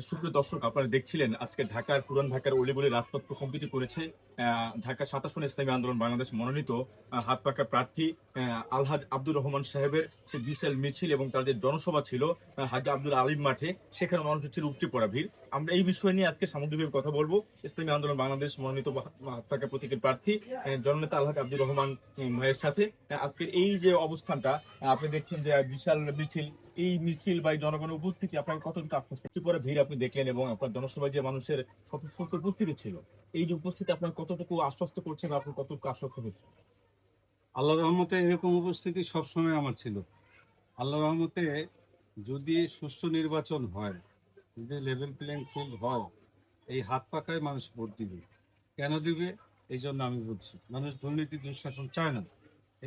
সুপ্রিয় দর্শক, আপনারা দেখছিলেন আজকে ঢাকার পুরান ঢাকার অলিগলি রাজপথ প্রকম্পিত করেছে ঢাকা 27 ইসলামী আন্দোলন বাংলাদেশ মনোনীত হাত পাকা প্রার্থী আলহাজ আব্দুর রহমান সাহেবের সে বিশাল মিছিল এবং তাদের জনসভা ছিল হাজি আব্দুল আলিম মাঠে। সেখানে মানুষের ছিল উপচে পড়া ভিড়। আমরা এই বিষয় নিয়ে আজকে সামগ্রিকভাবে কথা বলবো। ইসলামী আন্দোলন বাংলাদেশ মনোনীত হাত পাকা প্রতীকের প্রার্থী জননেতা আলহাজ আব্দুর রহমান ভাইয়ের সাথে আজকের এই যে অবস্থানটা আপনি দেখছেন যে বিশাল মিছিল, এই মিছিল বা জনগণের উপস্থিতি আপনাকে কতটুকু আশ্বস্ত পরে ভিড় আপনি দেখলেন এবং আপনার জনসভায় যে মানুষের স্বতঃস্ফূর্ত উপস্থিতি ছিল, এই যে উপস্থিতি আপনার কতটুকু আশ্বস্ত করছেন, আপনি কতটুকু আশ্বস্ত হচ্ছেন? আল্লাহর রহমতে এরকম উপস্থিতি সবসময় আমার ছিল। আল্লাহর রহমতে যদি সুষ্ঠু নির্বাচন হয়, যদি লেভেল প্লেইং ফিল্ড হয়, এই হাত পাকায় মানুষ ভোট দিবে। কেন দিবে? এই জন্য আমি বলছি, মানুষ দুর্নীতি দুঃশাসন চায় না,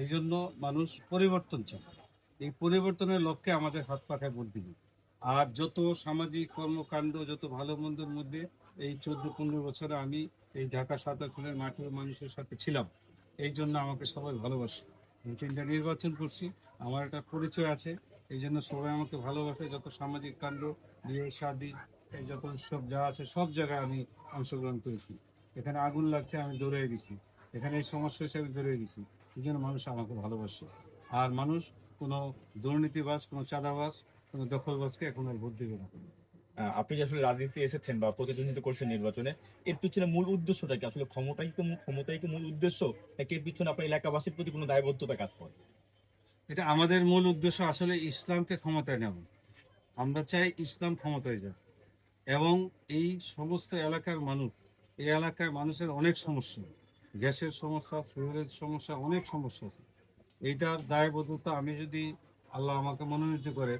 এই জন্য মানুষ পরিবর্তন চায়। এই পরিবর্তনের লক্ষ্যে আমাদের হাত পাকায় ভোট দিবে। আর যত সামাজিক কর্মকাণ্ড, যত ভালো মন্দের মধ্যে এই 14-15 বছরে আমি এই ঢাকা 7 মাঠের মানুষের সাথে ছিলাম। এই জন্য আমাকে সবাই ভালোবাসে। আমি 3টা নির্বাচন করছি, আমার একটা পরিচয় আছে, এই জন্য সবাই আমাকে ভালোবাসে। যত সামাজিক কাণ্ড, বিয়ে শাদী, এই যত উৎসব যা আছে সব জায়গায় আমি অংশগ্রহণ করেছি। এখানে আগুন লাগছে আমি দৌড়ে গেছি, এখানে এই সমস্যা হিসেবে দৌড়ে গেছি। এই জন্য মানুষ আমাকে ভালোবাসে। আর মানুষ কোনো দুর্নীতিবাজ, কোনো চাঁদাবাজ, কোনো দখলবাজকে এখন আর ভোট দেবে না। আপনি যে আসলে রাজনীতি এসেছেন বা প্রতিদ্বন্দ্বিতা করছেন নির্বাচনে, এর পিছনে মূল উদ্দেশ্যটা কি? আসলে ক্ষমতাই কি মূল উদ্দেশ্য, নাকি এর পিছনে আপনার এলাকাবাসীর প্রতি কোনো দায়বদ্ধতা কাজ করে? এটা আমাদের মূল উদ্দেশ্য, আসলে ইসলামকে ক্ষমতায় নেব। আমরা চাই ইসলাম ক্ষমতায় যাক। এবং এই সমস্ত এলাকার মানুষ, এই এলাকায় মানুষের অনেক সমস্যা, গ্যাসের সমস্যা, ফুয়েলের সমস্যা, অনেক সমস্যা আছে। এইটার দায়বদ্ধতা আমি যদি আল্লাহ আমাকে মনোনীত করে,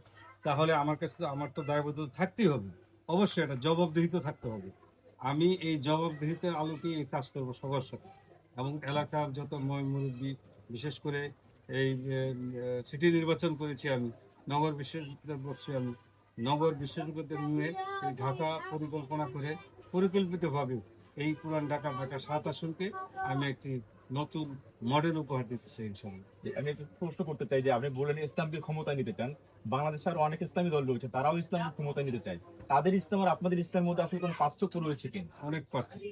তাহলে আমার কাছে আমার তো দায়বদ্ধতা থাকতেই হবে। অবশ্যই একটা জবাবদিহিত থাকতে হবে। আমি এই জবাবদিহিতার আলোকে এই কাজ করবো সবার সাথে। এবং এলাকার যত মুরব্বী, বিশেষ করে এই সিটি নির্বাচন করেছি আমি, নগর বিশেষজ্ঞদের বসছি আমি, নগর বিশেষজ্ঞদের নিয়ে এই ঢাকা পরিকল্পনা করে পরিকল্পিতভাবে এই পুরান ঢাকা 7 আসনকে আমি একটি নতুন মডেল উপহার দিতে চাই ইনশাআল্লাহ। আমি একটু প্রশ্ন করতে চাই যে আপনি বললেন ইসলামকে ক্ষমতায় নিতে চান। বাংলাদেশে আরো অনেক ইসলামী দল রয়েছে, তারাও ইসলামকে ক্ষমতায় নিতে চায়। তাদের ইসলাম আর আপনাদের ইসলামের মধ্যে আসলে কোনো পার্থক্য রয়েছে কিনা? অনেক পার্থক্য।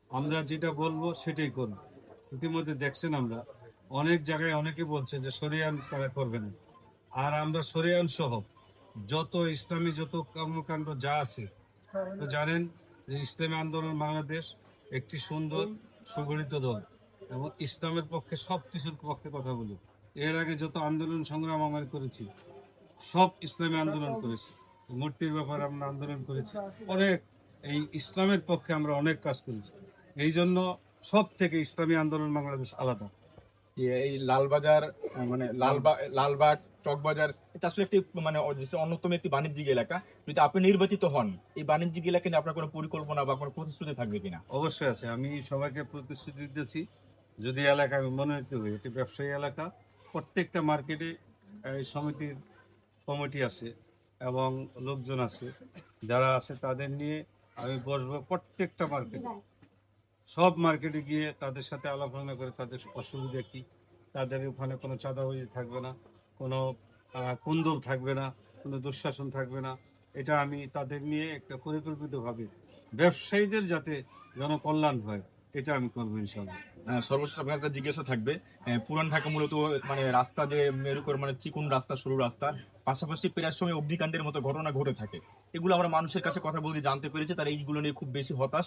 আমরা যেটা বলবো সেটাই করবো। ইতিমধ্যে দেখছেন, আমরা অনেক জায়গায় অনেকে বলছে যে সরিয়ান তারা করবে না। আর আমরা সরিয়ান সহ যত ইসলামী যত কর্মকাণ্ড যা আছে, তো জানেন যে ইসলামী আন্দোলন বাংলাদেশ একটি সুন্দর সুগঠিত দল এবং ইসলামের পক্ষে সব কিছুর পক্ষে কথা বলি। এর আগে যত আন্দোলন সংগ্রাম আমরা করেছি, সব ইসলামী আন্দোলন করেছি। মূর্তির ব্যাপারে আমরা আন্দোলন করেছি অনেক, এই ইসলামের পক্ষে আমরা অনেক কাজ করেছি। এই জন্য সব থেকে ইসলামী আন্দোলন বাংলাদেশ আলাদা। এই লালবাজার, মানে লালবাগ চকবাজার, এটা আসলে একটি মানে অন্যতম একটি বাণিজ্যিক এলাকা। যদি আপনি নির্বাচিত হন, এই বাণিজ্যিক এলাকা নিয়ে আপনার কোনো পরিকল্পনা বা কোনো প্রতিশ্রুতি থাকবে কিনা? অবশ্যই আছে, আমি সবাইকে প্রতিশ্রুতি দিতেছি, যদি এলাকা আমি মনোনীত হই, এটি ব্যবসায়ী এলাকা। প্রত্যেকটা মার্কেটে এই সমিতির কমিটি আছে এবং লোকজন আছে, যারা আছে তাদের নিয়ে আমি বসবো প্রত্যেকটা মার্কেটে। সব মার্কেটে গিয়ে তাদের সাথে আলাপ আলোচনা করে তাদের অসুবিধা কি, তাদের ওখানে কোনো চাঁদাবাজি থাকবে না, কোনো কুন্দল থাকবে না, কোনো দুঃশাসন থাকবে না। এটা আমি তাদের নিয়ে একটা পরিকল্পিতভাবে ব্যবসায়ীদের যাতে জনকল্যাণ হয়, এটা আমি করবো ইনশাআল্লাহ। সর্বশেষ আপনার একটা জিজ্ঞাসা থাকবে। পুরান ঢাকা মূলত মানে রাস্তা যে মেরুকর মানে চিকুন রাস্তা, সরু রাস্তা, পাশাপাশি প্রায় সময় অগ্নিকাণ্ডের মতো ঘটনা ঘটে থাকে। এগুলো আমরা মানুষের কাছে কথা বলতে জানতে পেরেছি, তারা এইগুলো নিয়ে খুব বেশি হতাশ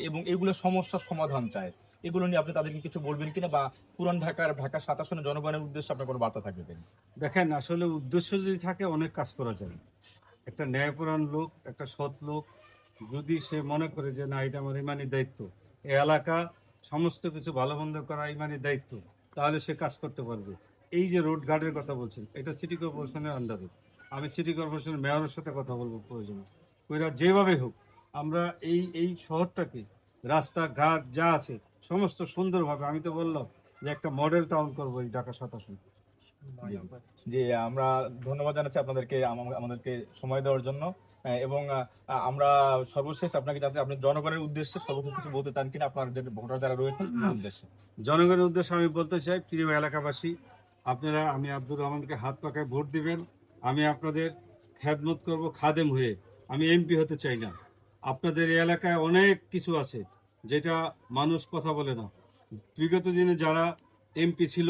এবং এগুলো সমস্যার সমাধান চায়। এগুলো নিয়ে আপনি তাদেরকে কিছু বলবেন কিনা, বা পুরান ঢাকা 7 আসনের জনগণের উদ্দেশ্যে আপনার কোনো বার্তা থাকবে কিনা? দেখেন, আসলে উদ্দেশ্য যদি থাকে অনেক কাজ করা যায়। একটা ন্যায়পরায়ণ লোক, একটা সৎ লোক যদি সে মনে করে যে না, এটা আমার ইমানি দায়িত্ব, এই এলাকা সমস্ত কিছু ভালো মন্দ করা ইমানি দায়িত্ব, তাহলে সে কাজ করতে পারবে। এই যে রোড গার্ডের কথা বলছেন, এটা সিটি কর্পোরেশনের আন্ডারে। আমি সিটি কর্পোরেশনের মেয়রের সাথে কথা বলবো প্রয়োজনে, ওইরা যেভাবে হোক আমরা এই শহরটাকে রাস্তাঘাট যা আছে সমস্ত সুন্দরভাবে, আমি তো বললাম যে একটা মডেল টাউন করবো এই ঢাকা 27। যে আমরা ধন্যবাদ জানাচ্ছি আপনাদেরকে আমাদেরকে সময় দেওয়ার জন্য। এবং আমরা সর্বশেষ আপনাকে যাতে আপনি জনগণের উদ্দেশ্যে সর্বশেষ কিছু বলতে চান কিনা, আপনার যে ভোটার যারা রয়েছেন তাদের উদ্দেশ্যে। জনগণের উদ্দেশ্যে আমি বলতে চাই, প্রিয় এলাকাবাসী, আপনারা আমি আব্দুর রহমানকে হাত পাকায় ভোট দিবেন। আমি আপনাদের খেদমত করব খাদেম হয়ে। আমি এমপি হতে চাই না। আপনাদের এই এলাকায় অনেক কিছু আছে যেটা মানুষ কথা বলে না। বিগত দিনে যারা এমপি ছিল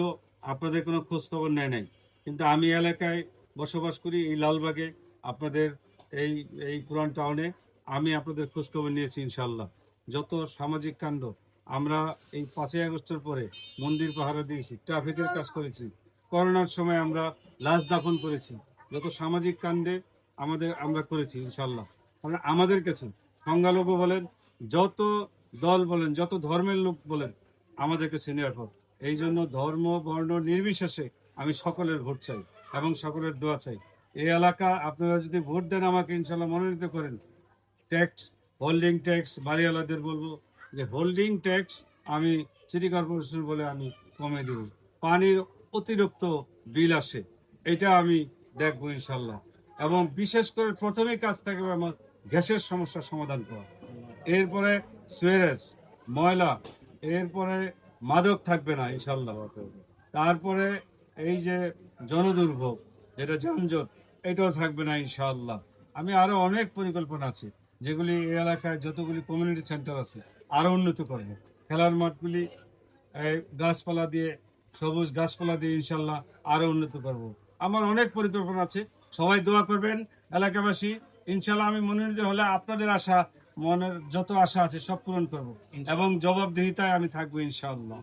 আপনাদের কোনো খোঁজ খবর নেয় নাই, কিন্তু আমি এলাকায় বসবাস করি, এই লালবাগে, আপনাদের এই এই পুরান টাউনে আমি আপনাদের খোঁজ খবর নিয়েছি ইনশাল্লাহ। যত সামাজিক কাণ্ড আমরা এই 5ই আগস্টের পরে মন্দির পাহারা দিয়েছি, ট্রাফিকের কাজ করেছি, করোনার সময় আমরা লাশ দাফন করেছি, যত সামাজিক কাণ্ডে আমরা করেছি ইনশাল্লাহ। কারণ আমাদের কাছে সংখ্যালঘু বলেন, যত দল বলেন, যত ধর্মের লোক বলেন, আমাদের কাছে নিরাপদ। এই জন্য ধর্ম বর্ণ নির্বিশেষে আমি সকলের ভোট চাই এবং সকলের দোয়া চাই। এই এলাকা আপনারা যদি ভোট দেন আমাকে ইনশাল্লাহ মনোনীত করেন, ট্যাক্স, হোল্ডিং ট্যাক্স বাড়িওয়ালাদের বলবো যে হোল্ডিং ট্যাক্স আমি সিটি কর্পোরেশন বলে আমি কমে দেব। পানির অতিরিক্ত বিল আসে, এটা আমি দেখবো ইনশাল্লাহ। এবং বিশেষ করে প্রথমেই কাজ থাকবে আমার গ্যাসের সমস্যার সমাধান করা, এরপরে সুয়েরেজ, ময়লা, এরপরে মাদক থাকবে না ইনশাল্লাহ, তারপরে এই যে জনদুর্ভোগ যেটা যানজট, এটাও থাকবে না ইনশাআল্লাহ। আমি আরো অনেক পরিকল্পনা আছে যেগুলি এই এলাকায় যতগুলি কমিউনিটি সেন্টার আছে আরো উন্নত করব। খেলার মাঠগুলি গাছপালা দিয়ে, সবুজ গাছপালা দিয়ে ইনশাল্লাহ আরো উন্নত করব। আমার অনেক পরিকল্পনা আছে, সবাই দোয়া করবেন এলাকাবাসী। ইনশাল্লাহ আমি মনোনীত হলে আপনাদের আশা, মনের যত আশা আছে সব পূরণ করব এবং জবাবদিহিতায় আমি থাকবো ইনশাআল্লাহ।